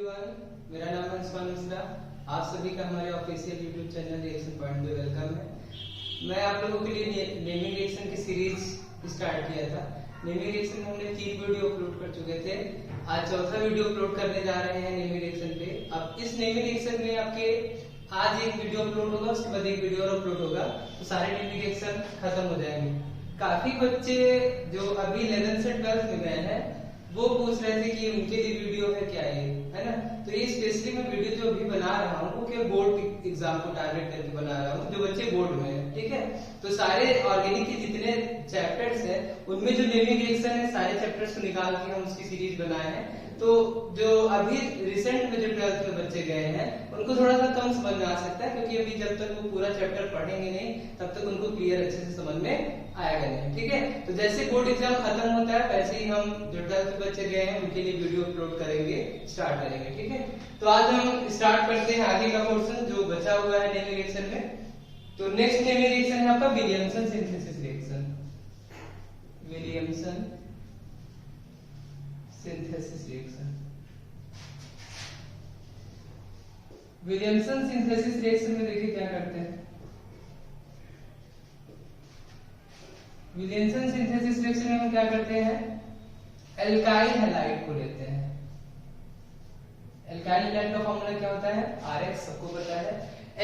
Everyone, मेरा नाम है अंशुमान मिश्रा। आप सभी का हमारे official YouTube channel reaction point में वेलकम है। मैं आप लोगों के लिए नेमिंग रिएक्शन की सीरीज स्टार्ट किया था। नेमिंग रिएक्शन में हमने 3 वीडियो अपलोड कर चुके थे। आज चौथा वीडियो अपलोड करने जा रहे हैं नेमिंग रिएक्शन पे। अब इस नेमिंग रिएक्शन में आपके आज एक वीडियो अपलोड होगा, उसके बाद एक वीडियो और अपलोड होगा, तो सारे नेमिंग रिएक्शन खत्म हो जाएंगे। काफी बच्चे जो अभी 11th से 12th में गए हैं वो पूछ रहे थे कि उनके लिए वीडियो है क्या ये, है ना। तो ये स्पेशली मैं वीडियो जो अभी बना रहा हूँ वो केवल बोर्ड एग्जाम को टारगेट करके बना रहा हूँ, जो बच्चे बोर्ड में है, ठीक है। तो सारे ऑर्गेनिक के जितने चैप्टर्स है उनमें जो नेमिंग रिएक्शन है सारे चैप्टर्स को निकाल के हम उसकी सीरीज बनाए हैं। तो जो अभी रिसेंट में जो 12th में बच्चे गए हैं उनको थोड़ा सा कम समझ में आ सकता है, क्योंकि अभी जब तक वो पूरा चैप्टर पढ़ेंगे नहीं तब तक उनको क्लियर अच्छे से समझ में आएगा नहीं, ठीक है। तो जैसे बोर्ड एग्जाम खत्म होता है वैसे ही हम जो 12th में बच्चे गए हैं उनके लिए वीडियो अपलोड करेंगे, स्टार्ट करेंगे, ठीक है। तो आज हम स्टार्ट करते हैं आगे का पोर्शन जो बचा हुआ है नेमिंग रिएक्शन में। तो नेक्स्ट नेमिंग रिएक्शन है आपका Williamson synthesis reaction. Williamson synthesis reaction. Williamson synthesis reaction में देखिए क्या करते हैं। विलियमसन सिंथेसिस रिएक्शन में हम क्या करते हैं, एल्काइल हैलाइड को लेते हैं। एल्काइल हैलाइड का फॉर्मूला क्या होता है, Rx, सबको पता है।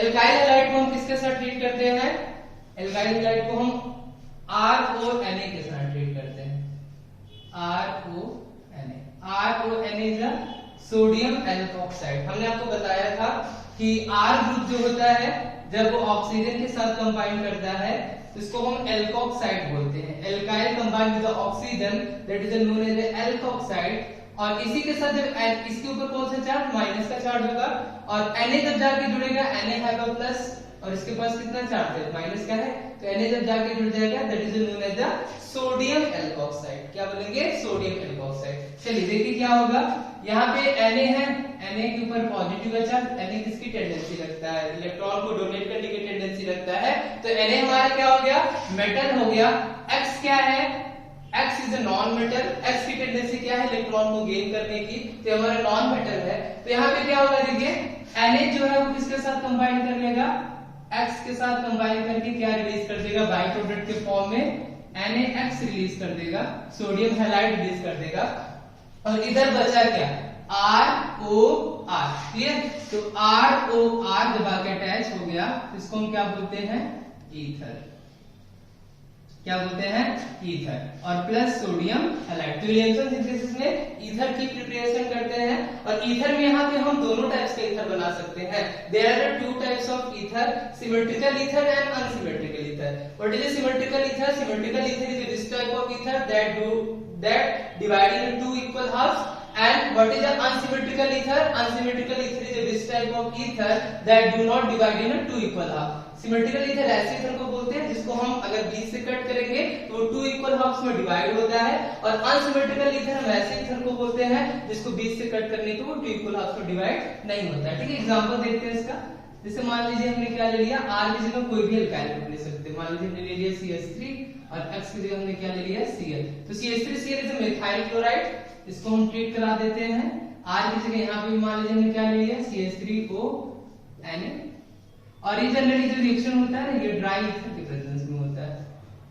एल्काइल हैलाइड को हम किसके साथ ट्रीट करते हैं, एल्काइल हैलाइड को हम RONA के साथ ट्रीट करते हैं। RONA is a sodium alkoxide. हमने आपको बताया था कि R ग्रुप जो होता है जब वो ऑक्सीजन के साथ कंबाइन करता है तो इसको हम एल्कोक्साइड बोलते हैं। Alkyl combined with oxygen that is known as alkoxide. और इसी के साथ जब इसके ऊपर कौन सा चार्ज, माइनस का चार्ज होगा, और Na जब जाके जुड़ेगा Na है प्लस, और इसके पास कितना चार्ज है, माइनस का है, तो Na जब जाके जुड़ जाएगा that is known as the sodium alkoxide. क्या बोलेंगे, सोडियम एल्कोक्साइड। चलिए देखिए क्या होगा, यहाँ पे Na है, Na के ऊपर पॉजिटिव है चार्ज। Na किसकी टेंडेंसी रखता है, इलेक्ट्रॉन को डोनेट करने की टेंडेंसी रखता है, तो Na हमारा क्या हो गया, मेटल हो गया। X क्या है, X is a non metal. X की टेंडेंसी क्या है, इलेक्ट्रॉन को गेन करने की, तो हमारा नॉन मेटल है। तो यहाँ पे क्या होगा, देखिए Na जो है वो किसके साथ कंबाइन कर लेगा, X के साथ कंबाइन करके क्या रिलीज कर देगा, बाई प्रोडक्ट के फॉर्म में NaX रिलीज कर देगा, सोडियम हैलाइड रिलीज कर देगा। और इधर बचा क्या, ROR, क्लियर। तो ROR जब आके अटैच हो गया तो इसको हम क्या बोलते हैं, ईथर। क्या बोलते हैं, ईथर। और प्लस सोडियम हैलाइड। तो विलियमसन सिंथेसिस में ईथर की प्रिपरेशन करते हैं, और ईथर में यहाँ पे हम दोनों टाइप्स के ईथर बना सकते हैं। There are 2 types of ether, symmetrical ether and unsymmetrical ether. What is symmetrical ether, symmetrical ether is this type of ether that divide into 2 equal halves. And what is the unsymmetrical ether, unsymmetrical ether is this type of ether that do not divide into 2 equal halves. Symmetrical ether ऐसे ether को बोलते हैं जिसको हम अगर 20 से cut करेंगे तो 2 इक्वल हाफ्स में डिवाइड होता है, और अनसिमेट्रिकल ईथर हम ऐसे ईथर को बोलते हैं जिसको 20 से कट करने पे वो 2 इक्वल हाफ्स में डिवाइड नहीं होता है, ठीक है। एग्जांपल देखते हैं इसका। जैसे मान लीजिए हमने क्या ले लिया, R की जगह कोई भी एल्काइल ग्रुप ले सकते हैं। मान लीजिए हमने ले लिया CH3 और X की जगह हमने क्या ले लिया, Cl। तो CH3Cl इज मिथाइल क्लोराइड, इसको हम ट्रीट करा देते हैं। R की जगह यहाँ पे मान लीजिए हमने क्या ले लिया, CH3ONA। और ये जनरली जो रिएक्शन होता है ना, ये ड्राई ईथर के प्रेजेंस में होता है,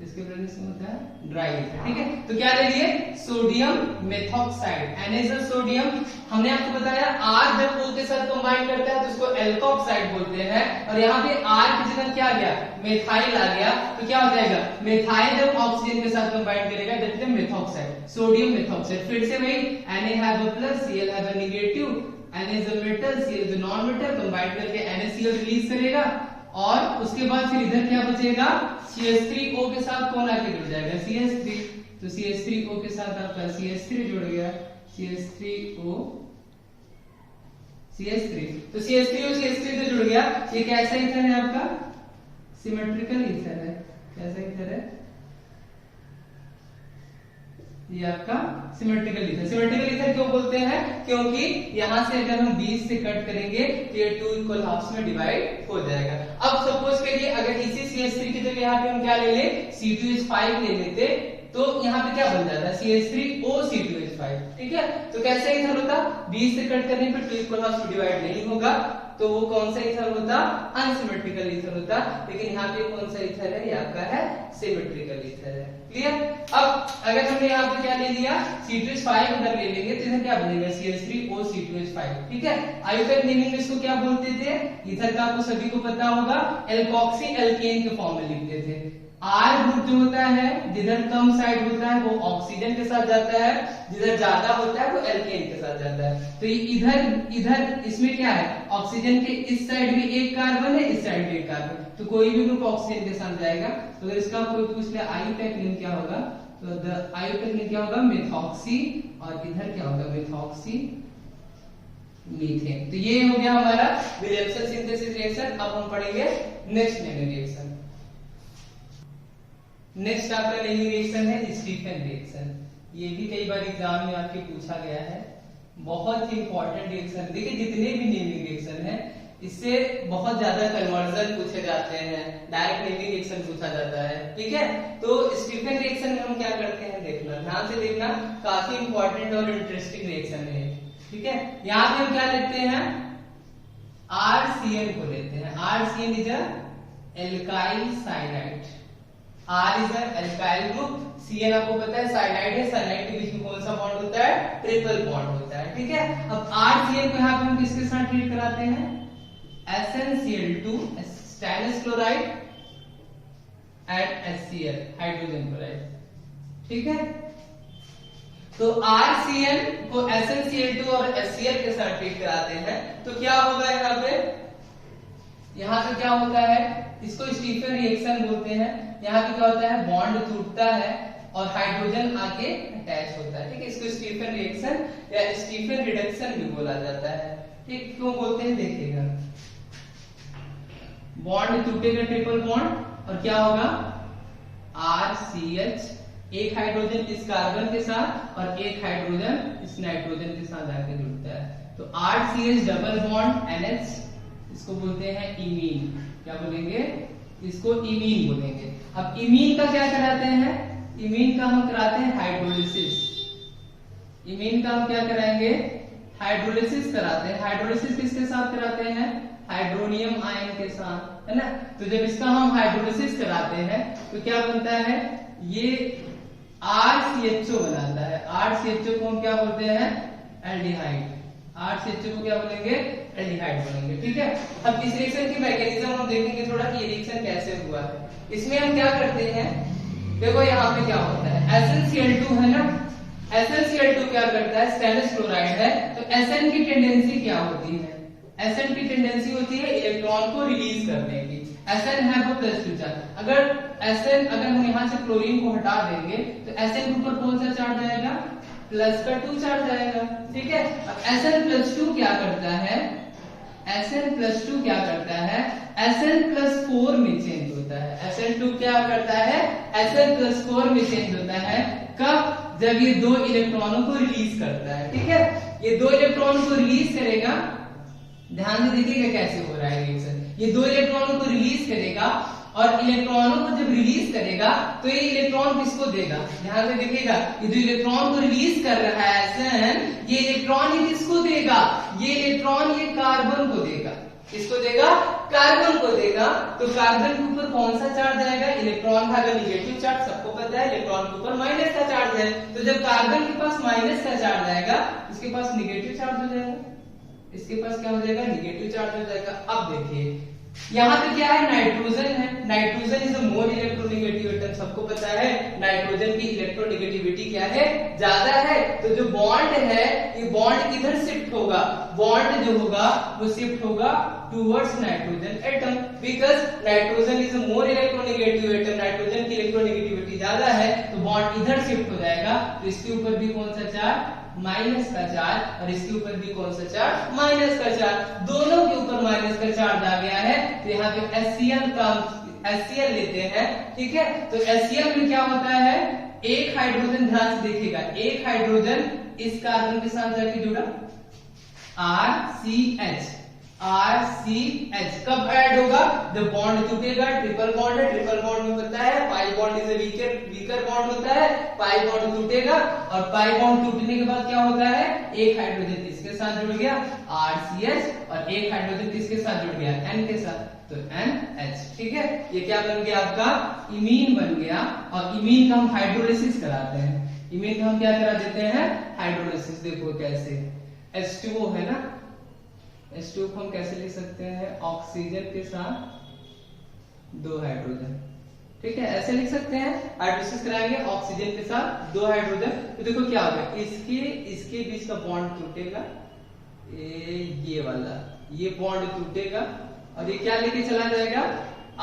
इसके प्रेजेंस में होता है ड्राई ईथर, ठीक है। तो क्या ले लिए, sodium methoxide. Na is sodium. हमने आपको बताया R जब O के साथ कंबाइन करता है तो उसको एल्कोक्साइड बोलते हैं, और यहाँ पे R की जगह क्या आ गया, मेथाइल आ गया, तो क्या हो जाएगा, मेथाइल जब ऑक्सीजन के साथ कंबाइन करेगा that is methoxide, sodium methoxide. फिर से वही Na have a plus, Cl have a negative, Na is a metal, Cl is a non metal, combine करके NaCl रिलीज करेगा, और उसके बाद फिर इधर क्या बचेगा, CH3O के साथ कौन आके जुड़ जाएगा, CH3। तो CH3O के साथ आपका CH3 जुड़ गया, CH3O CH3। तो CH3O CH3 से जुड़ गया। ये कैसा ईथर है आपका, सिमेट्रिकल ईथर है। कैसा ईथर है, ये आपका सिमेट्रिकल ईथर। सिमेट्रिकल ईथर क्यों बोलते हैं, क्योंकि यहाँ से अगर हम 20 से कट करेंगे तो ये 2 इक्वल हाफ्स में डिवाइड हो जाएगा। अब सपोज के लिए अगर इसी CH3 की जगह यहाँ पे हम क्या ले ले, C2H5 ले लेते, तो यहाँ पे क्या बन जाता है, CH3OC2H5। C2H5, ठीक है। तो कैसे ईथर होता, 20 से कट करने पर 2 इक्वल हाफ डिवाइड नहीं होगा, तो वो कौन सा ईथर होता, अनसिमेट्रिकल ईथर होता। लेकिन यहाँ पे कौन सा ईथर है, ये आपका है सिमेट्रिकल ईथर है। क्लियर। अब अगर हमने यहाँ पे क्या ले लिया, C2H5 उधर ले लेंगे तो इधर क्या बनेगा, CH3O2H5, ठीक है। आयुर्वेद नेमिंग में इसको क्या बोलते थे, ईथर का आपको सभी को पता होगा, एल्कोक्सी एल्केन के फॉर्म में लिखते थे। आर ग्रुप जो होता है, जिधर कम साइड होता है वो ऑक्सीजन के साथ जाता है, जिधर ज्यादा होता है वो एल्केन के साथ जाता है। तो इधर इसमें क्या है, ऑक्सीजन के इस साइड भी एक कार्बन है, इस साइड भी एक कार्बन, तो कोई भी ग्रुप ऑक्सीजन के साथ जाएगा। तो अगर इसका कोई पूछ ले आयुपैक नेम क्या होगा, तो द आयुपैक नेम क्या होगा, मेथॉक्सी, और इधर क्या होगा, मेथॉक्सी मीथेन। तो ये हो गया हमारा विलियमसन सिंथेसिस रिएक्शन। अब हम पढ़ेंगे नेक्स्ट नेमिंग रिएक्शन। नेक्स्ट आपका नेमिंग रिएक्शन है स्टीफन रिएक्शन। ये भी कई बार एग्जाम में आपके पूछा गया है, बहुत ही इंपॉर्टेंट रिएक्शन। देखिए जितने भी नेमिंग रिएक्शन है इससे बहुत ज्यादा कन्वर्जन पूछे जाते हैं, डायरेक्ट नेमिंग रिएक्शन पूछा जाता है, ठीक है। तो स्टीफन रिएक्शन में हम क्या करते हैं, देखना ध्यान से देखना, काफी इंपॉर्टेंट और इंटरेस्टिंग रिएक्शन है, ठीक है। यहाँ पे हम क्या लेते हैं, RCN को लेते हैं। RCN is alkyl cyanide, R is alkyl group, CN आपको पता है साइनाइड है, साइनाइड के बीच में कौन सा बॉन्ड होता है, ट्रिपल बॉन्ड होता है, ठीक है। अब RCN को यहाँ पे हम किसके साथ ट्रीट कराते हैं, SnCl2 stainless chloride and HCl hydrogen chloride, ठीक है। तो RCN को SnCl2 और HCl के साथ ट्रीट कराते हैं, तो क्या होगा यहाँ पे क्या होता है, इसको स्टीफन रिएक्शन बोलते हैं। यहाँ पे क्या होता है, बॉन्ड टूटता है और हाइड्रोजन आके अटैच होता है, ठीक है। इसको स्टीफन रिएक्शन या स्टीफन रिडक्शन भी बोला जाता है, ठीक। क्यों बोलते हैं, देखिएगा, बॉन्ड टूटेगा ट्रिपल बॉन्ड और क्या होगा, RCH, एक हाइड्रोजन इस कार्बन के साथ और एक हाइड्रोजन इस नाइट्रोजन के साथ आके जुड़ता है, तो RCH डबल बॉन्ड NH, इसको बोलते हैं इमीन। क्या बोलेंगे, इसको इमीन बोलेंगे। अब इमीन का क्या कराते हैं, इमीन का हम कराते हैं हाइड्रोलिसिस। इमीन का हम क्या कराएंगे, हाइड्रोलिसिस कराते हैं। हाइड्रोलिसिस किसके साथ कराते हैं, हाइड्रोनियम आयन के साथ, है ना। तो जब इसका हम हाइड्रोलिसिस कराते हैं तो क्या बनता है, ये RCHO बनाता है। RCHO को हम क्या बोलते हैं, एल्डिहाइड। RCHO को क्या बोलेंगे, एल्डिहाइड बोलेंगे, ठीक है। अब इस रिएक्शन की मैकेनिज्म हम देखेंगे थोड़ा कि ये रिएक्शन कैसे हुआ है। इसमें हम क्या करते हैं, देखो यहाँ पे क्या होता है, SnCl2 है ना, SnCl2 क्या करता है, स्टेनलेस क्लोराइड है, तो Sn की टेंडेंसी क्या होती है, Sn की टेंडेंसी होती है इलेक्ट्रॉन को रिलीज करने की। Sn है वो +2 चार्ज, अगर हम यहाँ से क्लोरीन को हटा देंगे तो Sn के ऊपर कौन सा चार्ज आएगा, +2 चार्ज आएगा, ठीक है। अब Sn+2 क्या करता है, Sn+2 क्या करता है, Sn+4 में चेंज होता है। Sn2 क्या करता है, Sn+4 में चेंज होता है। कब, जब ये 2 इलेक्ट्रॉनों को रिलीज करता है, ठीक है। ये 2 इलेक्ट्रॉनों को रिलीज करेगा, ध्यान से देखिएगा कैसे हो रहा है रिएक्शन। ये 2 इलेक्ट्रॉनों को रिलीज करेगा और इलेक्ट्रॉनों को जब रिलीज करेगा तो ये इलेक्ट्रॉन किसको देगा, ध्यान से देखिएगा, ये जो इलेक्ट्रॉन को रिलीज कर रहा है Sn, ये इलेक्ट्रॉन ये किसको देगा, ये इलेक्ट्रॉन ये कार्बन को देगा। किसको देगा, कार्बन को देगा। तो कार्बन के ऊपर कौन सा चार्ज आएगा, इलेक्ट्रॉन भागा निगेटिव चार्ज, सबको पता है इलेक्ट्रॉन के ऊपर माइनस का चार्ज है। तो जब कार्बन के पास माइनस का चार्ज आएगा, इसके पास निगेटिव चार्ज हो जाएगा, इसके पास क्या हो जाएगा, निगेटिव चार्ज हो जाएगा। अब देखिए यहाँ पे क्या है, नाइट्रोजन है। Nitrogen is a more electronegative atom, सबको पता है नाइट्रोजन की इलेक्ट्रोनेगेटिविटी क्या है, ज्यादा है। तो जो बॉन्ड है ये बॉन्ड किधर शिफ्ट होगा, बॉन्ड जो होगा वो शिफ्ट होगा towards nitrogen atom, because nitrogen is a more electronegative atom, nitrogen की इलेक्ट्रोनेगेटिविटी ज्यादा है, तो बॉन्ड इधर शिफ्ट हो जाएगा। तो इसके ऊपर भी कौन सा चार्ज, माइनस का चार्ज, और इसके ऊपर भी कौन सा चार्ज, माइनस का चार्ज, दोनों के ऊपर माइनस का चार्ज आ गया है। तो यहाँ पे HCl लेते हैं, ठीक है। तो HCl में क्या होता है, एक हाइड्रोजन, ध्यान से देखिएगा, एक हाइड्रोजन इस कार्बन के साथ जाके जुड़ा, RCH, RCH कब ऐड होगा? जब बॉन्ड टूटेगा। ट्रिपल बॉन्ड है, ट्रिपल बॉन्ड में होता है pi bond is weaker bond होता है, पाई बॉन्ड टूटेगा और पाई बॉन्ड टूटने के बाद क्या होता है? एक हाइड्रोजन किसके साथ जुड़ गया? RCH, और एक हाइड्रोजन किसके साथ जुड़ गया? N के साथ, तो NH। ठीक है, ये क्या बन गया आपका? इमीन बन गया। और इमीन का हम हाइड्रोलिसिस कराते हैं। इमीन का हम क्या करा देते हैं? हाइड्रोलिसिस। देखो कैसे, H2O है ना, H2O को हम कैसे लिख सकते हैं? ऑक्सीजन के साथ 2 हाइड्रोजन। ठीक है, ऐसे लिख सकते हैं। हाइड्रोलिसिस कराएंगे ऑक्सीजन के साथ 2 हाइड्रोजन, तो देखो क्या होगा, इसके बीच का बॉन्ड टूटेगा, ये वाला, ये बॉन्ड टूटेगा और ये क्या लेके चला जाएगा?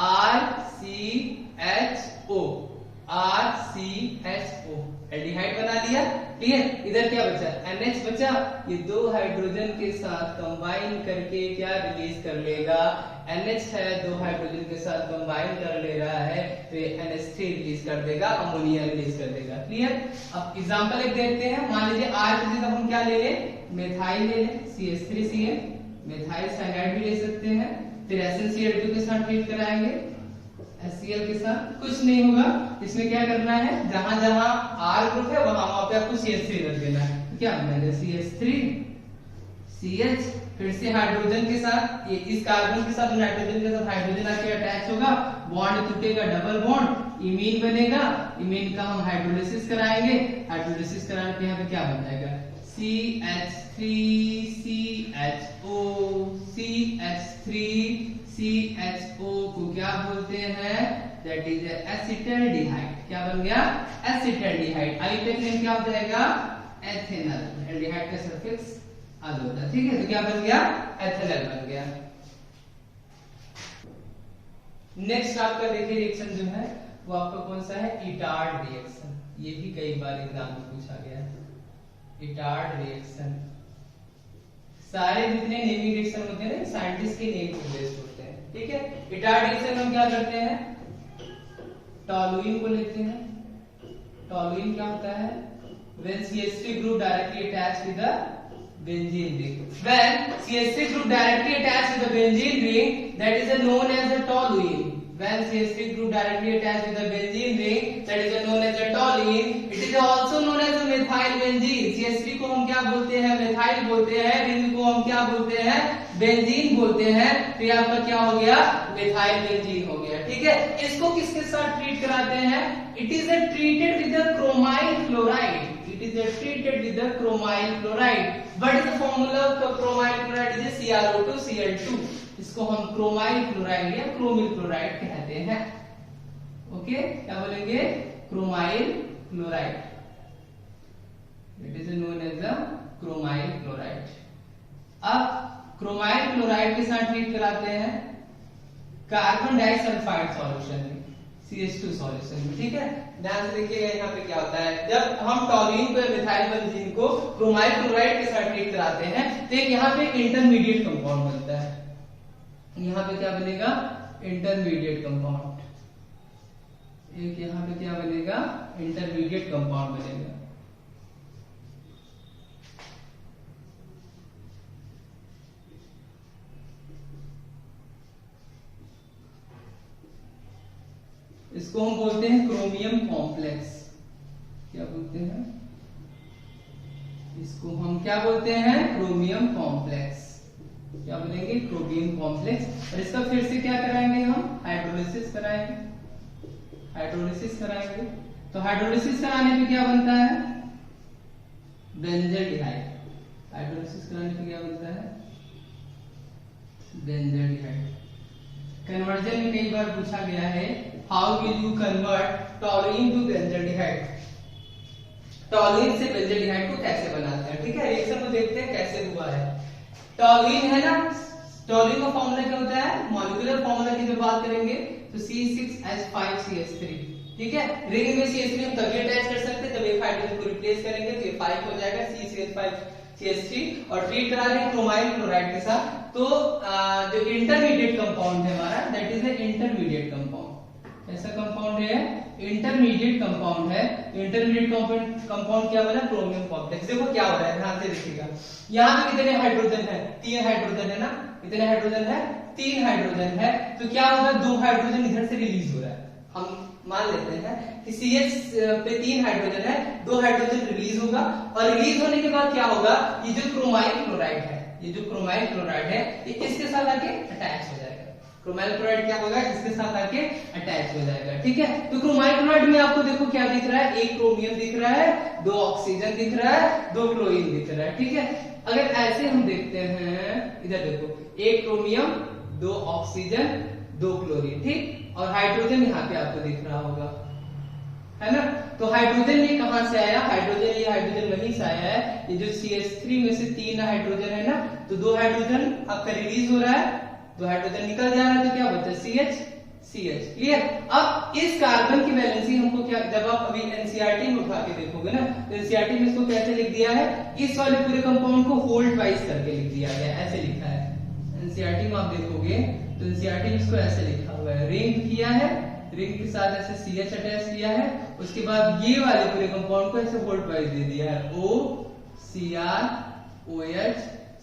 RCHO, RCHO एल्डिहाइड बना लिया। क्लियर? इधर क्या बचा? NH बचा। ये 2 हाइड्रोजन के साथ कंबाइन करके क्या रिलीज कर लेगा? NH है, 2 हाइड्रोजन के साथ कंबाइन कर ले रहा है, तो ये NH3 रिलीज कर देगा, अमोनिया रिलीज कर देगा। क्लियर? अब एग्जांपल एक देखते हैं। मान लीजिए R की जगह हम क्या ले लें? मेथाइल ले लें, CH3Cl, मेथाइल साइनाइड भी ले सकते हैं। फिर SnCl2 के साथ ट्रीट कराएंगे, HCl के साथ। कुछ नहीं होगा, इसमें क्या करना है? जहां जहां R ग्रुप है वहां पे आपको CH3 रख देना है। तो क्या बनेगा? CH3CH, फिर से हाइड्रोजन के साथ, ये इस कार्बन के साथ नाइट्रोजन के साथ हाइड्रोजन आके अटैच होगा, बॉन्ड टूटेगा, डबल बॉन्ड, इमीन बनेगा। इमीन का हम हाइड्रोलिसिस कराएंगे। हाइड्रोलिसिस कराने पे यहाँ पे क्या बन जाएगा? CH3CHO, CH3CHO को क्या बोलते हैं? That is acetaldehyde. क्या बन गया? एसिटल्डिहाइड। आईयूपीएक नेम क्या हो जाएगा? एथेनल। एल्डिहाइड का सफिक्स अल होता है। ठीक है, तो क्या बन गया? एथेनल बन गया। नेक्स्ट आपका देखिए रिएक्शन जो है वो आपका कौन सा है? Etard reaction. ये भी कई बार एग्जाम में पूछा गया है। इटार्ड रिएक्शन, सारे जितने नेमिंग रिएक्शन होते हैं ना साइंटिस्ट के नेम पे बेस्ड होते हैं। ठीक है, इटार्ड रिएक्शन हम क्या करते हैं? टॉलुइन को लेते हैं। टॉलुइन क्या होता है? when CH3 group directly attached with the benzene ring, when CH3 group directly attached with the benzene ring, that is known as a toluene. When CH3 group directly attached with the benzene ring, that is known as a toluene. It is also known as a methyl benzene. CH3 को हम क्या बोलते हैं? methyl बोलते हैं। Ring को हम क्या बोलते हैं? बेंजीन बोलते हैं। तो ये आपका क्या हो गया? methyl benzene हो गया। ठीक है, इसको किसके साथ ट्रीट कराते हैं? It is treated with the chromyl chloride. It is treated with the chromyl chloride. What is the formula of chromyl chloride? Is CrO2Cl2. इसको हम क्रोमाइल क्लोराइड या क्रोमिल क्लोराइड कहते हैं। ओके, क्या बोलेंगे? Chromyl chloride. It is known as the chromyl chloride. अब chromyl chloride के साथ ट्रीट कराते हैं कार्बन डाइसल्फाइड सॉल्यूशन में, CH2 सॉल्यूशन में। ठीक है, ध्यान से देखिएगा यहाँ पे क्या होता है। जब हम टॉलुइन को मिथाइल बेंजीन को क्रोमाइल क्लोराइड के साथ ट्रीट कराते हैं तो एक यहाँ पे इंटरमीडिएट कंपाउंड बनता है। यहाँ पे क्या बनेगा? Intermediate compound. एक यहाँ पे क्या बनेगा? इंटरमीडिएट कंपाउंड बनेगा। इसको हम बोलते हैं क्रोमियम कॉम्प्लेक्स। क्या बोलते हैं इसको? हम क्या बोलते हैं? Chromium complex. क्या बोलेंगे? Chromium complex. और इसका फिर से क्या कराएंगे? हम हाइड्रोलिसिस कराएंगे। हाइड्रोलिसिस कराएंगे तो हाइड्रोलिसिस कराने पे क्या बनता है? बेंजल्डिहाइड। हाइड्रोलिसिस कराने पे क्या बनता है? बेंजल्डिहाइड। कन्वर्जन में कई बार पूछा गया है, how will you convert toluene to benzaldehyde? Toluene से बेंजल्डिहाइड को कैसे बनाते हैं? ठीक है, रिएक्शन को देखते हैं कैसे हुआ है। टॉलुइन है ना, टॉलुइन का फॉर्मूला क्या होता है? मॉलिक्यूलर फॉर्मूला की जब बात करेंगे तो C6H5CH3। ठीक है, रिंग में CH3 हम तभी अटैच कर सकते हैं जब एक हाइड्रोजन को रिप्लेस करेंगे तो ये 5 हो जाएगा C6H5CH3 और ट्रीट करा रहे हैं क्रोमाइल क्लोराइड के साथ। तो जो इंटरमीडिएट कंपाउंड है हमारा, that is the intermediate compound. ऐसा कंपाउंड है, इंटरमीडिएट कंपाउंड है। इंटरमीडिएट कंपाउंड क्या बना, क्रोमियम कॉम्प्लेक्स। देखो क्या हो रहा है, ध्यान से देखिएगा, यहाँ पे कितने हाइड्रोजन है, 3 हाइड्रोजन है ना, कितने हाइड्रोजन है, 3 हाइड्रोजन है। तो क्या होगा, 2 हाइड्रोजन इधर से रिलीज हो रहा है। हम मान लेते हैं कि CH पे 3 हाइड्रोजन है, 2 हाइड्रोजन रिलीज होगा, और रिलीज होने के बाद क्या होगा, ये जो क्रोमाइल क्लोराइड है, ये जो क्रोमाइल क्लोराइड है, ये इसके साथ आके अटैच हो जाएगा। क्रोमाइल क्लोराइड क्या होगा, इसके साथ आके अटैच हो जाएगा। ठीक है, तो क्रोमाइल क्लोराइड में आपको देखो क्या दिख रहा है, 1 क्रोमियम दिख रहा है, 2 ऑक्सीजन दिख रहा है, 2 क्लोरीन दिख रहा है। ठीक है, अगर ऐसे हम देखते हैं, इधर देखो 1 क्रोमियम, 2 ऑक्सीजन, 2 क्लोरीन। ठीक, और हाइड्रोजन यहाँ पे आपको दिख रहा होगा, है ना। तो हाइड्रोजन ये कहां से आया, हाइड्रोजन, ये हाइड्रोजन वहीं से आया है। ये जो CH3 में से 3 हाइड्रोजन है ना, तो 2 हाइड्रोजन आपका रिलीज हो रहा है, 2 हाइड्रोजन निकल जा रहा है, तो क्या बचा, CH। क्लियर। अब इस कार्बन की वैलेंसी हमको क्या, जब आप अभी एनसीईआरटी में उठा के देखोगे ना, तो एनसीईआरटी में इसको कैसे लिख दिया है, इस वाले पूरे कंपाउंड को होल्ड वाइज करके लिख दिया गया, ऐसे लिखा है। एनसीईआरटी में आप देखोगे तो एनसीईआरटी में इसको ऐसे लिखा हुआ है, रिंग किया है, रिंग के साथ ऐसे CH अटैच किया है, उसके बाद ये वाले पूरे कंपाउंड को ऐसे होल्ड वाइज दे दिया है, OCr OH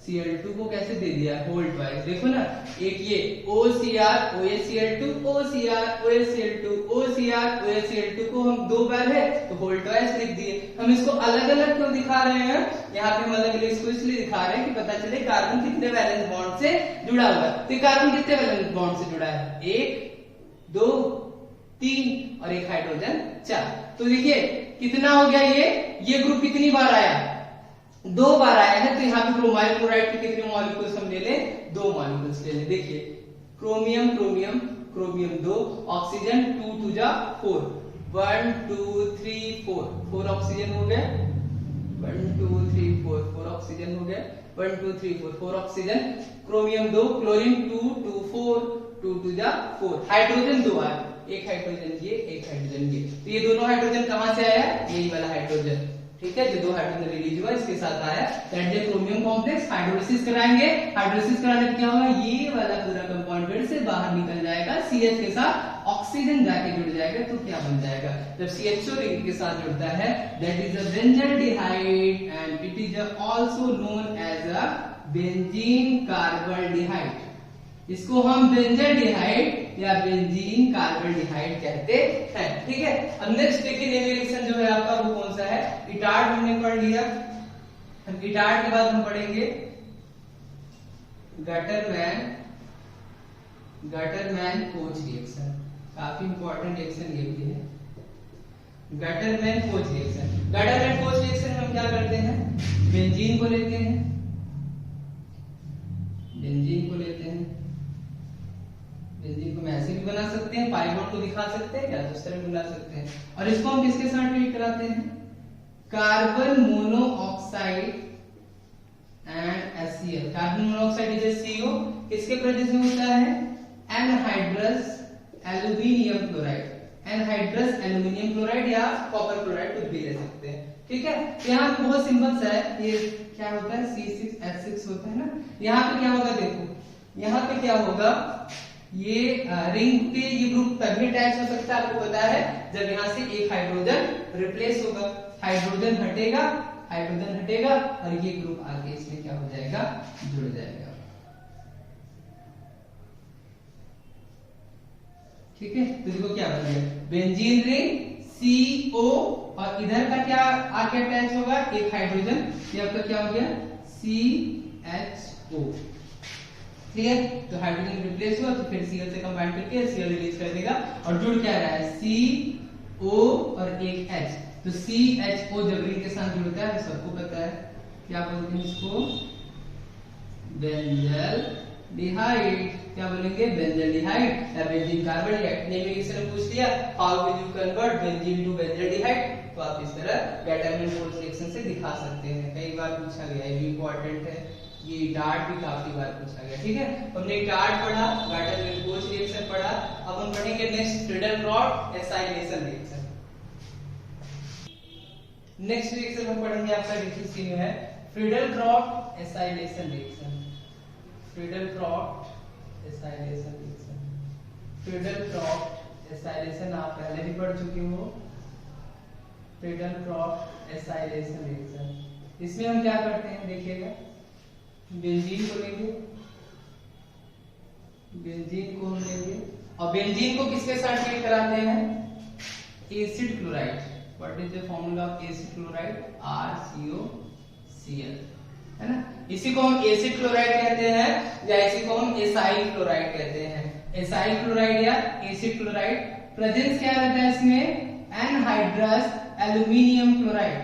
Cl2 को कैसे दे दिया है, होल्ड वाइज। देखो ना, एक ये OCr OHCl2 OCr OHCl2 OCr OHCl2 को हम 2 बार है तो होल्ड वाइज लिख दिए। हम इसको अलग अलग क्यों दिखा रहे हैं, यहाँ पे हम अलग अलग इसको इसलिए दिखा रहे हैं कि पता चले कार्बन कितने वैलेंस बॉन्ड से जुड़ा हुआ है। तो कार्बन कितने वैलेंस बॉन्ड से जुड़ा है, 1 2 3 और 1 हाइड्रोजन 4। तो देखिए कितना हो गया, ये ग्रुप कितनी बार आया, 2 बार आया है। तो यहाँ पे क्रोमाइल क्लोराइड के कितने मॉलिक्यूल्स हम ले लें, 2 मॉलिक्यूल्स ले लें। देखिए क्रोमियम क्रोमियम क्रोमियम 2, ऑक्सीजन 2 2 जा 4, 1 2 3 4 ऑक्सीजन हो गया, 1 2 3 4 ऑक्सीजन हो गया, 1 2 3 4 ऑक्सीजन, क्रोमियम 2, क्लोरीन 2 2 4 2 2 जा 4, हाइड्रोजन 2 आया, 1 हाइड्रोजन ये, 1 हाइड्रोजन ये। तो ये दोनों हाइड्रोजन कहां से आया, यही वाला हाइड्रोजन। ठीक है, जो 2 हाइड्रोजन रिलीज हुआ इसके साथ आया, that is chromium complex. Hydrolysis कराएंगे, हाइड्रोलिसिस कराने पे क्या होगा, ये वाला पूरा कंपाउंड फिर से बाहर निकल जाएगा, CH के साथ ऑक्सीजन जाके जुड़ जाएगा, तो क्या बन जाएगा, जब CHO रिंग के साथ जुड़ता है, that is a benzaldehyde and it is also known as a benzene carbaldehyde. इसको हम बेंजल्डिहाइड या बेंजीन कार्बल्डिहाइड कहते हैं। ठीक है, अब नेक्स्ट देखिए नेमी रिएक्शन जो है आपका वो कौन सा है, इटार्ड हमने पढ़ लिया। इटार्ड के बाद हम पढ़ेंगे गटरमैन कोच रिएक्शन, काफी इंपॉर्टेंट रिएक्शन ये भी है, Gattermann coach reaction. Gattermann coach reaction में हम क्या करते हैं, बेंजीन को लेते हैं, बेंजीन को लेते हैं, बेंजीन को हम ऐसे भी बना सकते हैं, पाई बॉन्ड को दिखा सकते हैं या दूसरे भी बना सकते हैं, और इसको हम किसके साथ ट्रीट कराते हैं, carbon monoxide and HCl। Carbon monoxide is CO, किसके प्रेजेंस में होता है, anhydrous aluminium chloride, anhydrous aluminium chloride या कॉपर क्लोराइड कुछ भी ले सकते हैं। ठीक है, तो यहाँ पे बहुत सिंपल सा है, ये क्या होता है, C6H6 होता है ना। यहाँ पे क्या होगा, देखो यहाँ पे क्या होगा, ये रिंग पे ये ग्रुप तभी अटैच हो सकता है, आपको पता है, जब यहाँ से एक हाइड्रोजन रिप्लेस होगा, हाइड्रोजन हटेगा, हाइड्रोजन हटेगा और ये ग्रुप आगे इसमें क्या हो जाएगा, जुड़ जाएगा। ठीक है, तो देखो क्या बन गया, बेंजीन रिंग CO, और इधर का क्या आके अटैच होगा, एक हाइड्रोजन, ये आपका क्या हो गया, CHO। क्लियर, तो हाइड्रोजन रिप्लेस हुआ, तो फिर Cl से कंबाइन करके Cl रिलीज कर देगा, और जुड़ क्या रहा है, CO और एक H। तो CHO जब रिंग के साथ जुड़ता है, सबको पता है क्या बोलते हैं इसको, बेंजल्डिहाइड। क्या बोलेंगे, बेंजल्डिहाइड या बेंजीन कार्बल्डिहाइड। नेमी रिएक्शन में पूछ लिया, how will you convert benzene to benzaldehyde, तो आप इस तरह गैटरमैन कोच रिएक्शन से दिखा सकते हैं। कई बार पूछा गया, ये भी इंपॉर्टेंट है, ये डार्ट भी काफी बार पूछा गया। ठीक है, हमने डार्ट पढ़ा, गैटरमैन कोच रिएक्शन पढ़ा, अब हम पढ़ेंगे next Friedel-craft acylation reaction. Next reaction हम पढ़ेंगे आपका डिफिसी में है Friedel-craft acylation reaction, Friedel-craft acylation reaction, Friedel-craft acylation आप पहले भी पढ़ चुके हो, फ्रीडल-क्रॉफ्ट एसाइलेशन रिएक्शन। इसमें हम क्या करते हैं देखिएगा, बेंजीन को लेंगे, बेंजीन को हम लेंगे और बेंजीन को किसके साथ ट्रीट कराते हैं, acid chloride. What is the formula of acid chloride, RCOCl, है ना। इसी को हम एसिड क्लोराइड कहते हैं या इसी को हम एसाइल क्लोराइड कहते हैं। एसाइल क्लोराइड या एसिड क्लोराइड, प्रेजेंस क्या रहता है इसमें, anhydrous aluminium chloride.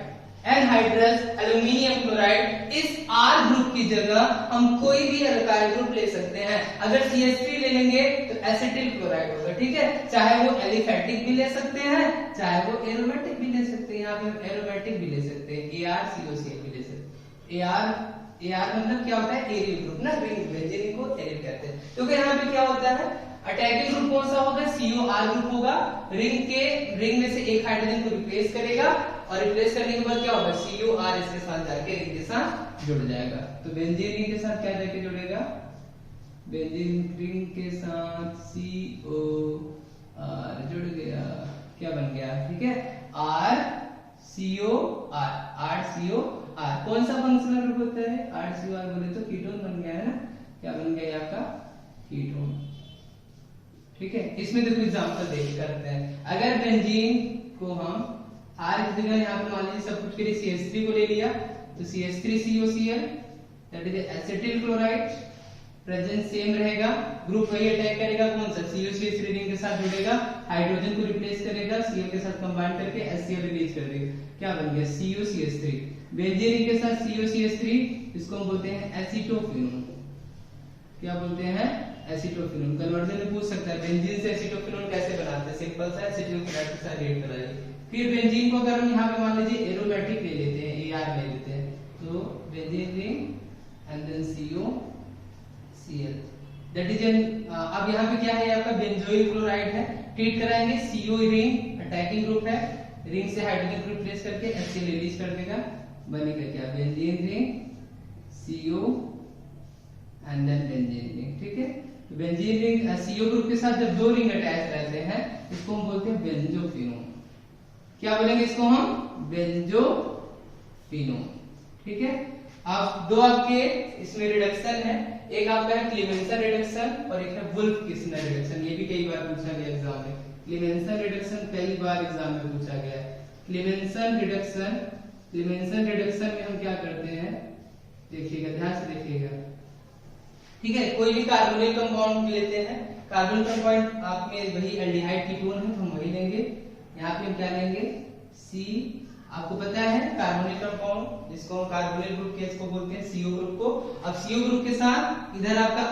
Anhydrous aluminium chloride, इस R ग्रुप की जगह हम कोई भी अल्काइल ग्रुप ले सकते हैं। अगर CH3 ले लेंगे तो एसिटिल क्लोराइड होगा, ठीक है। चाहे वो एलिफेटिक भी ले सकते हैं, चाहे वो एरोमेटिक भी ले सकते हैं, यहाँ पे हम एरोमेटिक भी ले सकते हैं, ArCOCl भी ले सकते हैं। AR मतलब क्या होता है, एरिल ग्रुप ना, रिंग बेंजीन को एरिल कहते हैं। क्योंकि यहाँ पे क्या होता है, अटैकिंग ग्रुप कौन सा होगा, COR ग्रुप होगा। रिंग में से एक हाइड्रोजन को रिप्लेस करेगा और रिप्लेस करने के बाद क्या होगा, COR इसके साथ जाके रिंग के साथ जुड़ जाएगा। तो बेंजीन रिंग के साथ क्या जाके जुड़ेगा, बेंजीन रिंग के साथ COR जुड़ गया, क्या बन गया, ठीक है, RCOR। कौन सा फंक्शनल ग्रुप होता है, RCOR बोले तो कीटोन बन गया है ना, क्या बन गया आपका, कीटोन, ठीक है। इसमें देखो एग्जांपल देख करते हैं। अगर बेंजीन को हम R की जगह यहाँ पे मान लीजिए सब कुछ के लिए CH3 को ले लिया, तो CH3COCl that is acetyl chloride, presence same रहेगा, ग्रुप वही अटैक करेगा, कौन सा, COCH3 रिंग के साथ जुड़ेगा, हाइड्रोजन को रिप्लेस करेगा, Cl के साथ कंबाइन करके HCl रिलीज कर देगा, क्या बन गया, COCH3। बेंजीन रिंग के साथ COCH3, इसको हम बोलते हैं एसीटोफिनोन, क्या बोलते हैं, एसीटोफिनोन। कन्वर्जन में पूछ सकता है बेंजीन से एसीटोफिनोन कैसे बनाते हैं, सिंपल सा एसिटिल क्लोराइड के साथ रिएक्ट कराइए। फिर बेंजीन को अगर हम यहाँ पे मान लीजिए एरोमेटिक ले लेते हैं, AR ले लेते हैं, तो benzene ring and then COCl that is an, अब यहाँ पे क्या है आपका बेंजोइल क्लोराइड है, ट्रीट कराएंगे, CO रिंग अटैकिंग ग्रुप है, रिंग से हाइड्रोजन को रिप्लेस करके HCl रिलीज कर देगा, बनेगा क्या, benzene ring CO and then benzene ring, ठीक है। तो बेंजीन रिंग CO ग्रुप के साथ जब दो रिंग अटैच रहते हैं इसको हम बोलते हैं बेंजोफिनोन, क्या बोलेंगे इसको हम, बेंजोफिनोन, ठीक है। अब दो आपके इसमें रिडक्शन है, एक आपका है क्लीमेंसन रिडक्शन और एक है वुल्फ-किस्लर रिडक्शन, ये भी कई बार पूछा गया एग्जाम में। क्लीमेंसन रिडक्शन कई बार एग्जाम में पूछा गया है। क्लीमेंसन रिडक्शन में हम क्या करते हैं, देखिएगा, ध्यान से देखिएगा, ठीक है। कोई भी कार्बोनिल कंपाउंड लेते हैं, कार्बन कंपाउंड आप में वही एल्डिहाइड कीटोन है, हम वही लेंगे। यहाँ पे हम क्या लेंगे, C, आपको पता है कार्बोनिल कंपाउंड जिसको हम कार्बोनिल ग्रुप के इसको बोलते हैं, CO ग्रुप को। अब CO ग्रुप के साथ इधर आपका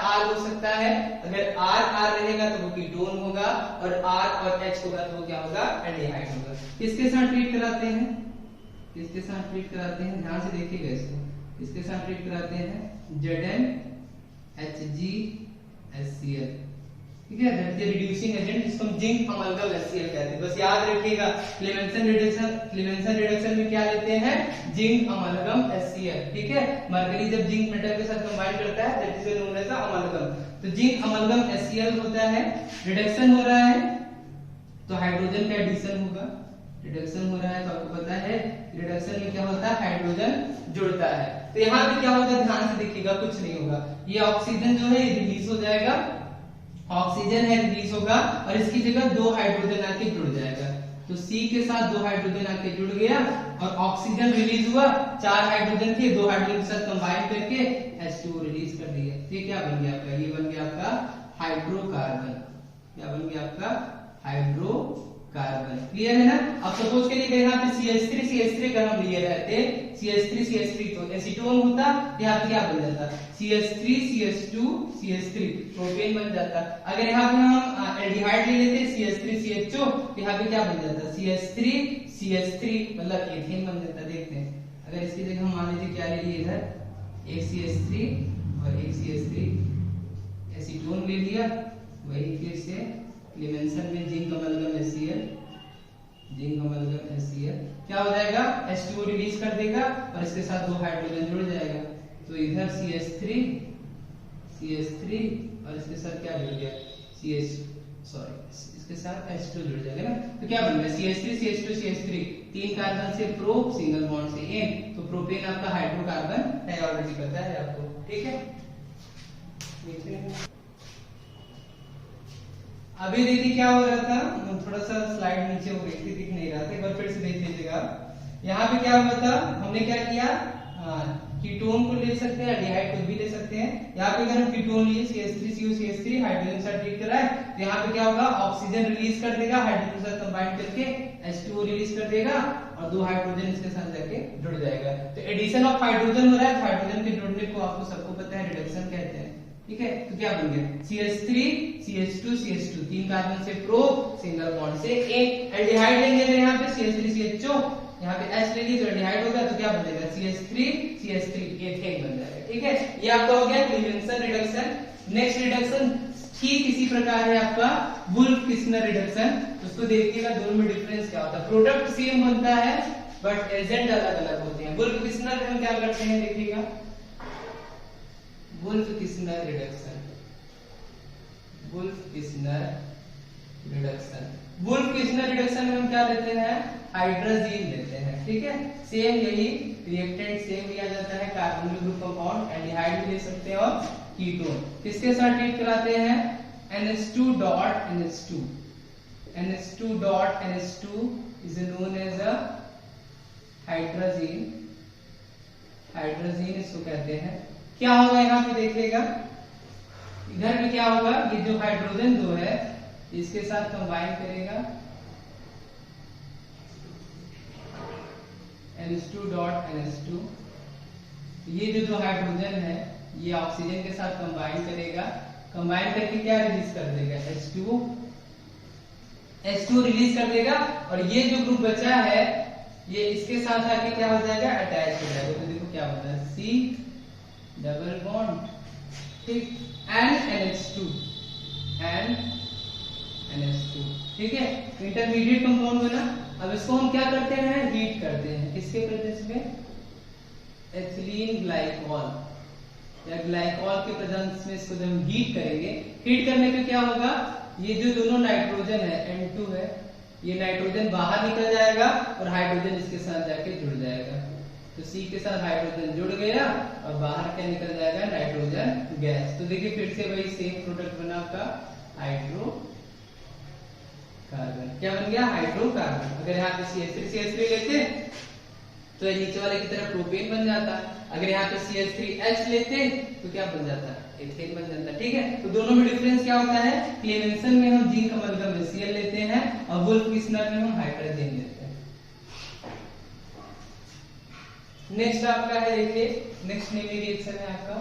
R हो सकता है, अगर R रहेगा तो वो कीटोन होगा और R और H होगा तो वो क्या होगा, एल्डिहाइड होगा। किसके साथ ट्रीट कराते हैं, किसके साथ ट्रीट कराते हैं, ध्यान से देखिएगा इसको, किसके साथ ट्रीट कराते हैं, ZnHgHCl, ठीक है, दैट इज रिड्यूसिंग एजेंट जिसको हम जिंक अमलगम HCl कहते हैं। बस याद रखिएगा क्लीमेंसन रिडक्शन में क्या लेते हैं, जिंक अमलगम HCl, ठीक है। मरकरी जब जिंक मेटल के साथ कंबाइन करता है that is known as amalgam, तो जिंक अमलगम HCl होता है। रिडक्शन हो रहा है तो हाइड्रोजन का एडिशन होगा, रिडक्शन हो रहा है तो आपको पता है रिडक्शन में क्या होता है, हाइड्रोजन जुड़ता है। तो यहाँ पे क्या होगा, ध्यान से देखिएगा, कुछ नहीं होगा, ये ऑक्सीजन जो है रिलीज हो जाएगा, ऑक्सीजन है रिलीज होगा और इसकी जगह दो हाइड्रोजन आके जुड़ जाएगा। तो C के साथ दो हाइड्रोजन आके जुड़ गया और ऑक्सीजन रिलीज हुआ, चार हाइड्रोजन थे, दो हाइड्रोजन के साथ कंबाइन करके H2O रिलीज कर दिया। ये क्या बन गया आपका, ये बन गया आपका हाइड्रोकार्बन, क्या बन गया आपका, हाइड्रोकार्बन। क्लियर है ना। अब सपोज करिए यहाँ पे CH3 अगर हम लिए रहते, CH3 तो एसीटोन होता, यहाँ पे क्या बन जाता, CH3 प्रोपेन बन जाता। अगर यहाँ पे हम एल्डिहाइड ले लेते CH3CHO तो यहाँ पे क्या बन जाता, CH3 मतलब एथेन बन जाता। देखते हैं, अगर इसकी जगह हम मान लीजिए क्या ले लिए, इधर एक CH3 और एक CH3 एसीटोन ले लिया, वही फिर से क्लीमेंसन में जिंक अमलगम HCl, क्या हो जाएगा, H2O रिलीज कर देगा और इसके साथ दो हाइड्रोजन जुड़ जाएगा। तो इधर CH3 और इसके साथ क्या जुड़ गया, सॉरी इसके साथ H2 जुड़ जाएगा ना, तो क्या बन गया CH3 CH2 CH3, 3 कार्बन से प्रो, सिंगल बॉन्ड से एन, तो प्रोपेन आपका हाइड्रोकार्बन है, ऑलरेडी पता है आपको, ठीक है। अभी देखिए क्या हो रहा था, थोड़ा सा स्लाइड नीचे हो गई थी, दिख नहीं रहा था, एक बार फिर से देख लीजिएगा। यहाँ पे क्या हुआ था, हमने क्या किया, कीटोन को ले सकते हैं, एल्डिहाइड को भी ले सकते हैं। यहाँ पे अगर हम कीटोन लिए CH3COCH3 हाइड्रोजन से ट्रीट कराए तो यहाँ पे क्या होगा, ऑक्सीजन रिलीज कर देगा, हाइड्रोजन के साथ कंबाइन करके H2O रिलीज कर देगा और 2 हाइड्रोजन इसके साथ जाके जुड़ जाएगा। तो एडिशन ऑफ हाइड्रोजन हो रहा है, हाइड्रोजन के जुड़ने को आपको सबको पता है रिडक्शन कहते हैं, ठीक है। तो क्या बन गया CH3 CH2 CH2, 3 कार्बन से प्रो, सिंगल बॉन्ड से एक, एल्डिहाइड लेंगे तो यहाँ पे CH3 CHO, यहाँ पे H ले लीजिए तो एल्डिहाइड होगा, तो क्या बनेगा CH3 CH3 एथेन बन जाएगा, ठीक है। ये आपका हो गया क्लीवेंसन रिडक्शन। नेक्स्ट रिडक्शन ठीक इसी प्रकार है आपका वुल्फ-किस्नर रिडक्शन। उसको देखिएगा दोनों में डिफरेंस क्या होता है, प्रोडक्ट सेम बनता है बट एजेंट अलग अलग होते हैं। वुल्फ-किस्नर में हम क्या करते हैं देखिएगा, वुल्फ-किस्नर रिडक्शन, वुल्फ-किस्नर रिडक्शन, वुल्फ-किस्नर रिडक्शन में हम क्या लेते हैं, हाइड्रोजीन लेते हैं, ठीक है। सेम यही रिएक्टेंट सेम लिया जाता है, कार्बोनिल ग्रुप कंपाउंड, एल्डिहाइड भी ले सकते हैं और कीटोन किसके साथ ट्रीट कराते हैं, NH2 dot NH2, NH2 dot NH2 is known as a hydrazine, hydrazine इसको कहते हैं। क्या होगा यहाँ पे देखिएगा, इधर में क्या होगा, ये जो हाइड्रोजन दो है इसके साथ कंबाइन करेगा NH2 डॉट NH2, ये जो दो हाइड्रोजन है ये ऑक्सीजन के साथ कंबाइन करेगा, कंबाइन करके क्या रिलीज कर देगा, H2 रिलीज कर देगा, और ये जो ग्रुप बचा है ये इसके साथ आके क्या हो जाएगा, अटैच हो जाएगा। तो देखो क्या होता है, C डबल बॉन्ड, ठीक, एंड NH2 एंड NH2, ठीक है, इंटरमीडिएट कंपाउंड बना। अब इसको हम क्या करते हैं, हीट करते हैं, किसके प्रेजेंस में, एथिलीन ग्लाइकॉल या ग्लाइकॉल के प्रेजेंस में इसको जब हम हीट करेंगे, हीट करने पे क्या होगा, ये जो दोनों नाइट्रोजन है N2 है, ये नाइट्रोजन बाहर निकल जाएगा और हाइड्रोजन इसके साथ जाके जुड़ जाएगा। तो C के साथ हाइड्रोजन जुड़ गया और बाहर क्या निकल जाएगा, नाइट्रोजन गैस। तो देखिए फिर से वही सेम प्रोडक्ट बना आपका हाइड्रो कार्बन, क्या बन गया, हाइड्रोकार्बन। अगर यहाँ पे CH3 लेते तो नीचे वाले की तरफ प्रोपेन बन जाता, अगर यहाँ पे CH3H लेते तो क्या बन जाता, एथेन बन जाता, ठीक है। तो दोनों में डिफरेंस क्या होता है, क्लेवेंसन में हम जिंक अमलगम Cl लेते हैं और वुल्फ-किस्नर में हम हाइड्रोजन लेते हैं। नेक्स्ट आपका है, देखिए नेक्स्ट नेमी रिएक्शन है आपका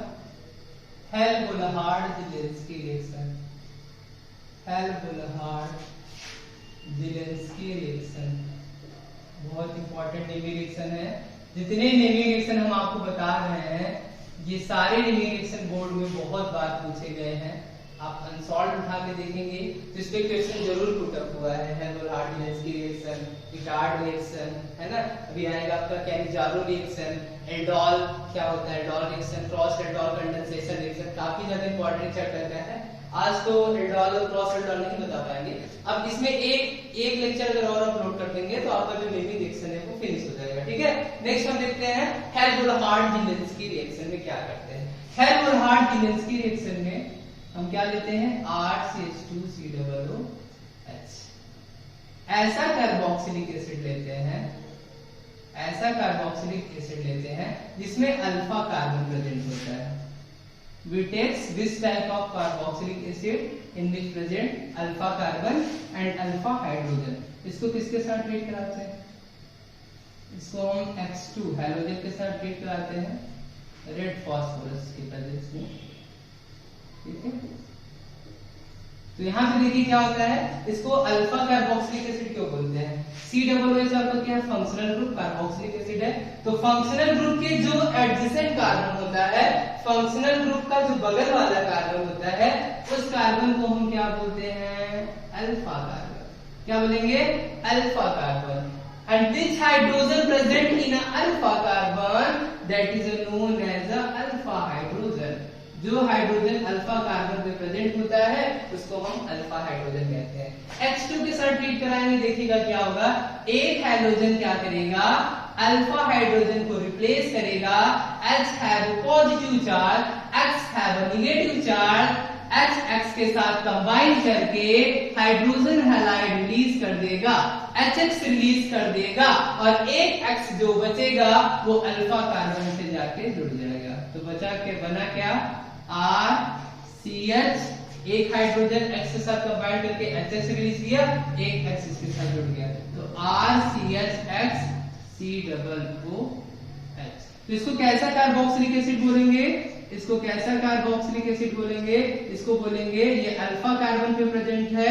हेल्म-बोलहार्ड-ज़ेलेंस्की रिएक्शन, हेल्म-बोलहार्ड ज़ेलेंस्की रिएक्शन बहुत इंपॉर्टेंट नेमी रिएक्शन है। जितने नेमी रिएक्शन हम आपको बता रहे हैं ये सारे नेमी रिएक्शन बोर्ड में बहुत बार पूछे गए हैं। आप अनसॉल्व उठा के देखेंगे तो इस पे क्वेश्चन जरूर पुट अप हुआ है, हेल्म-बोलहार्ड-ज़ेलेंस्की रिएक्शन, इटार्ड रिएक्शन, है ना। अभी आएगा आपका कैनिजारो रिएक्शन, एल्डोल क्या होता है, aldol reaction, cross aldol condensation reaction, काफी ज्यादा इंपॉर्टेंट चैप्टर का है। आज तो एल्डोल और क्रॉस एल्डोल नहीं बता पाएंगे, अब इसमें एक लेक्चर अगर और अपलोड कर देंगे तो आपका जो नेमी रिएक्शन है वो फिनिश हो जाएगा, ठीक है। नेक्स्ट हम देखते हैं हेल्म-बोलहार्ड-ज़ेलेंस्की रिएक्शन में क्या करते हैं। हेल्म-बोलहार्ड-ज़ेलेंस्की रिएक्शन में हम क्या लेते हैं, RCH2COOH, ऐसा कार्बोक्सिलिक एसिड लेते हैं, ऐसा कार्बोक्सिलिक एसिड लेते हैं जिसमें अल्फा कार्बन प्रेजेंट होता है। We take this type of carboxylic acid in which present alpha carbon and alpha hydrogen। इसको किसके साथ ट्रीट कराते हैं, इसको हम X2 हैलोजन के साथ ट्रीट कराते हैं, रेड फास्फोरस के प्रेजेंस में, ठीक है। तो यहाँ पे देखिए क्या होता है, इसको अल्फा कार्बोक्सिलिक एसिड क्यों बोलते हैं, COOH आपका क्या है, फंक्शनल ग्रुप कार्बोक्सिलिक एसिड है। तो फंक्शनल ग्रुप के जो एडजेसेंट कार्बन होता है, फंक्शनल ग्रुप का जो बगल वाला कार्बन होता है, उस कार्बन को हम क्या बोलते हैं, अल्फा कार्बन। क्या बोलेंगे, alpha carbon. And this hydrogen present in alpha carbon that is known as alpha hydrogen. जो हाइड्रोजन अल्फा कार्बन पे प्रेजेंट होता है उसको हम अल्फा हाइड्रोजन कहते हैं। H2 के साथ ट्रीट कराएंगे, देखिएगा क्या होगा, एक हाइड्रोजन क्या करेगा, अल्फा हाइड्रोजन को रिप्लेस करेगा, H have positive charge, X have negative charge, H X के साथ कंबाइन करके हाइड्रोजन हैलाइड रिलीज कर देगा, HX रिलीज कर देगा और एक X जो बचेगा वो अल्फा कार्बन से जाके जुड़ जाएगा। तो बचा के बना क्या, RCH, एक हाइड्रोजन X के साथ कंबाइन करके HX रिलीज किया, एक X इसके साथ जुड़ गया, तो RCHX COOH। तो इसको कैसा कार्बोक्सिलिक एसिड बोलेंगे, इसको कैसा कार्बोक्सिलिक एसिड बोलेंगे, इसको बोलेंगे, ये अल्फा कार्बन पे प्रेजेंट है,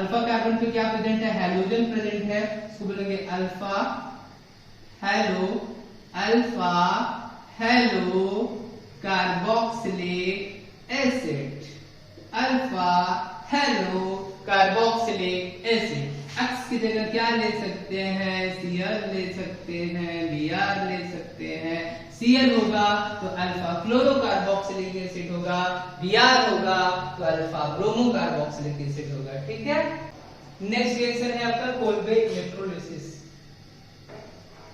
अल्फा कार्बन पे क्या प्रेजेंट है, हैलोजन प्रेजेंट है, इसको बोलेंगे alpha hello, alpha hello carboxylic acid, alpha hello carboxylic acid. X की जगह क्या ले सकते हैं, Cl ले सकते हैं, Br ले सकते हैं, Cl होगा तो अल्फा क्लोरो कार्बोक्सिलिक एसिड होगा, Br होगा तो अल्फा ब्रोमो कार्बोक्सिलिक एसिड होगा, ठीक है। नेक्स्ट रिएक्शन है आपका कोल्बे इलेक्ट्रोलिसिस,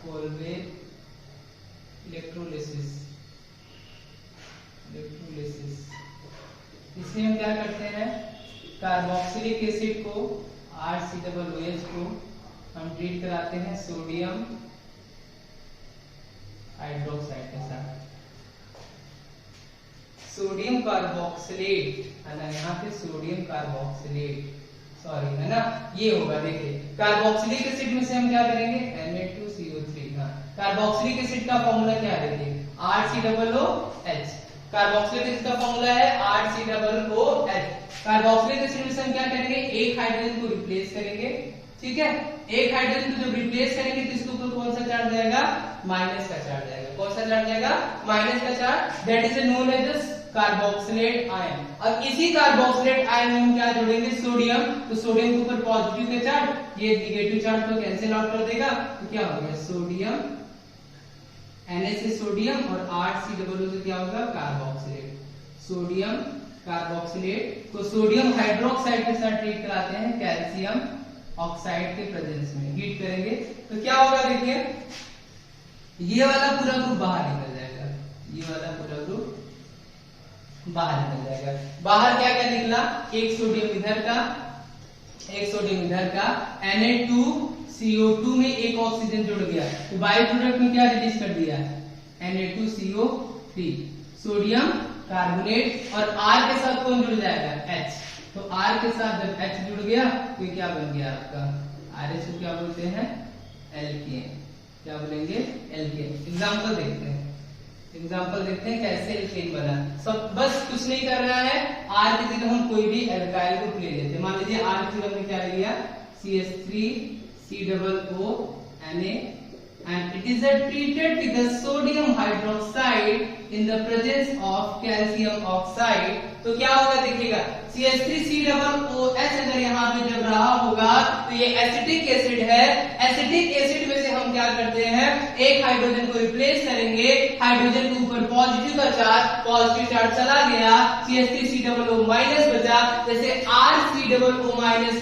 कोल्बे इलेक्ट्रोलिसिस, इसमें हम क्या करते हैं, कार्बोक्सिलिक एसिड को RCOOH को हम ट्रीट कराते हैं सोडियम हाइड्रोक्साइड के साथ, सोडियम कार्बोक्सिलेट है ना, यहाँ पे सोडियम कार्बोक्सिलेट, सॉरी है ना, ये होगा, देखिए कार्बोक्सिलिक एसिड में से हम क्या करेंगे, Na2CO3, हाँ कार्बोक्सिलिक एसिड का फॉर्मूला क्या है, देखिए RCOOH, कार्बोक्सिलिक एसिड का फॉर्मूला है RCOOH। कार्बोक्सिलिक एसिड में हम क्या करेंगे, एक हाइड्रोजन को रिप्लेस करेंगे, ठीक है, एक हाइड्रोजन को जब रिप्लेस करेंगे तो इसके ऊपर कौन सा चार्ज आएगा, माइनस का चार्ज आएगा, कौन सा चार्ज आएगा, माइनस का charge, that is known as carboxylate ion. और इसी कार्बोक्सिलेट आयन में हम क्या जोड़ेंगे, सोडियम, तो सोडियम के ऊपर पॉजिटिव का चार्ज, ये नेगेटिव चार्ज को कैंसिल आउट कर देगा, तो क्या हो गया, सोडियम Na से सोडियम और RCOO से क्या होगा, कार्बोक्सिलेट, सोडियम कार्बोक्सिलेट को सोडियम हाइड्रोक्साइड के साथ ट्रीट कराते हैं कैल्शियम ऑक्साइड के प्रेजेंस में, हीट करेंगे तो क्या होगा, देखिए ये वाला पूरा ग्रुप बाहर निकल जाएगा, ये वाला पूरा ग्रुप बाहर निकल जाएगा। बाहर क्या क्या निकला, एक सोडियम इधर का, एक सोडियम इधर का, Na2CO2 में एक ऑक्सीजन जुड़ गया, तो बाई प्रोडक्ट में क्या रिलीज कर दिया, Na2CO3, सोडियम कार्बोनेट, और R के साथ कौन जुड़ जाएगा, H, तो R के साथ जब H जुड़ गया तो ये क्या बन गया आपका, RH को क्या बोलते हैं, एल्केन, क्या बोलेंगे, एल्केन। एग्जांपल देखते हैं, एग्जांपल देखते हैं कैसे एल्केन बना। सब बस कुछ नहीं कर रहा है, R की जगह हम कोई भी एल्काइल ग्रुप ले लेते हैं, मान लीजिए R की जगह हमने क्या ले लिया, CH3COO Na, and it is treated with the sodium hydroxide in the presence of calcium oxide, तो क्या होगा, देखिएगा CH3COOH अगर यहाँ पे जब रहा होगा तो ये एसिटिक एसिड है, एसिटिक एसिड में से हम क्या करते हैं, एक हाइड्रोजन को रिप्लेस करेंगे, हाइड्रोजन के ऊपर पॉजिटिव का चार्ज, पॉजिटिव चार्ज चला गया, CH3COO माइनस बचा, जैसे RCOO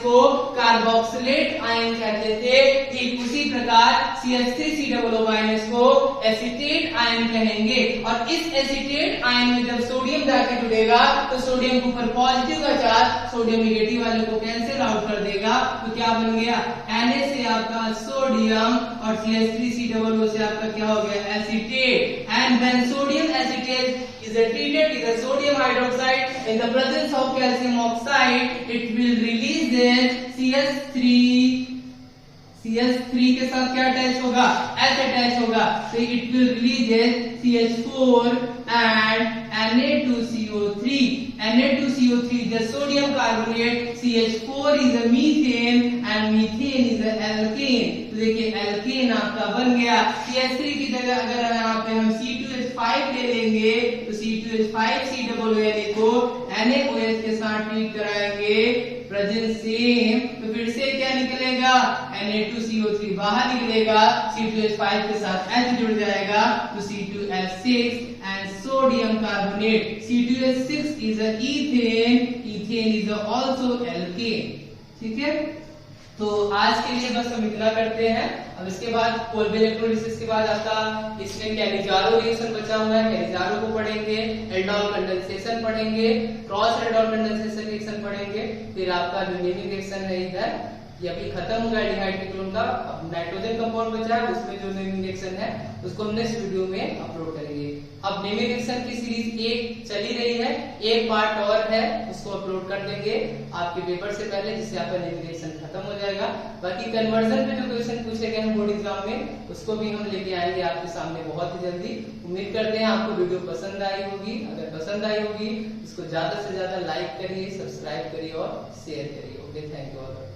को कार्बोक्सिलेट आयन कहते थे, ठीक उसी प्रकार CH3COO को एसिटेट आयन कहेंगे। और इस एसिटेट आयन में जब सोडियम जाके जुड़ेगा तो सोडियम के ऊपर पॉजिटिव का चार्ज सोडियम नेगेटिव वाले को कैंसिल आउट कर देगा, तो क्या बन गया, Na से आपका सोडियम और CH3COO से आपका क्या हो गया, acetate. And when sodium acetate is treated with the sodium hydroxide in the presence of calcium oxide, it will release CH3 के साथ क्या अटैच होगा, H अटैच होगा, तो it will release CH4 and Na2CO3. Na2CO3 is the sodium carbonate, CH4 is the methane and methane is the alkane। तो देखिए alkene आपका बन गया। CH3 की जगह अगर यहाँ पे हम C2H5 ले लेंगे तो C2H5COONA को NaOH के साथ ट्रीट कराएंगे, प्रेजेंट सेम, तो फिर से क्या निकलेगा, Na2CO3 बाहर निकलेगा, C2H5 के साथ H जुड़ जाएगा तो C2H6 and sodium carbonate. C2H6 is a ethane. Ethane is also alkane. ठीक है, तो आज के लिए बस हम इतना करते हैं। अब इसके बाद कोल्बे इलेक्ट्रोलिसिस के बाद आपका इसमें कैलिजारो रिएक्शन बचा हुआ है, कैलिजारो को पढ़ेंगे, एल्डोल कंडेंसेशन पढ़ेंगे, क्रॉस एल्डोल कंडेंसेशन रिएक्शन पढ़ेंगे, फिर आपका जो नेमिंग रिएक्शन है इधर ये अभी खत्म हो गया एल्डिहाइड कीटोन का। अब नाइट्रोजन कंपाउंड बचा है, उसमें जो नेमिंग रिएक्शन है उसको हम नेक्स्ट वीडियो में अपलोड करेंगे। अब नेमिंग रिएक्शन की सीरीज एक चली रही है, एक पार्ट और है, उसको अपलोड कर देंगे आपके पेपर से पहले, जिससे आपका नेमिंग रिएक्शन खत्म हो जाएगा। बाकी कन्वर्जन पे जो क्वेश्चन पूछे गए हैं बोर्ड एग्जाम में, उसको भी हम लेके आएंगे आपके सामने बहुत ही जल्दी। उम्मीद करते हैं आपको वीडियो पसंद आई होगी। अगर पसंद आई होगी इसको ज्यादा से ज्यादा लाइक करिए, सब्सक्राइब करिए और शेयर करिए। Okay, thank you all.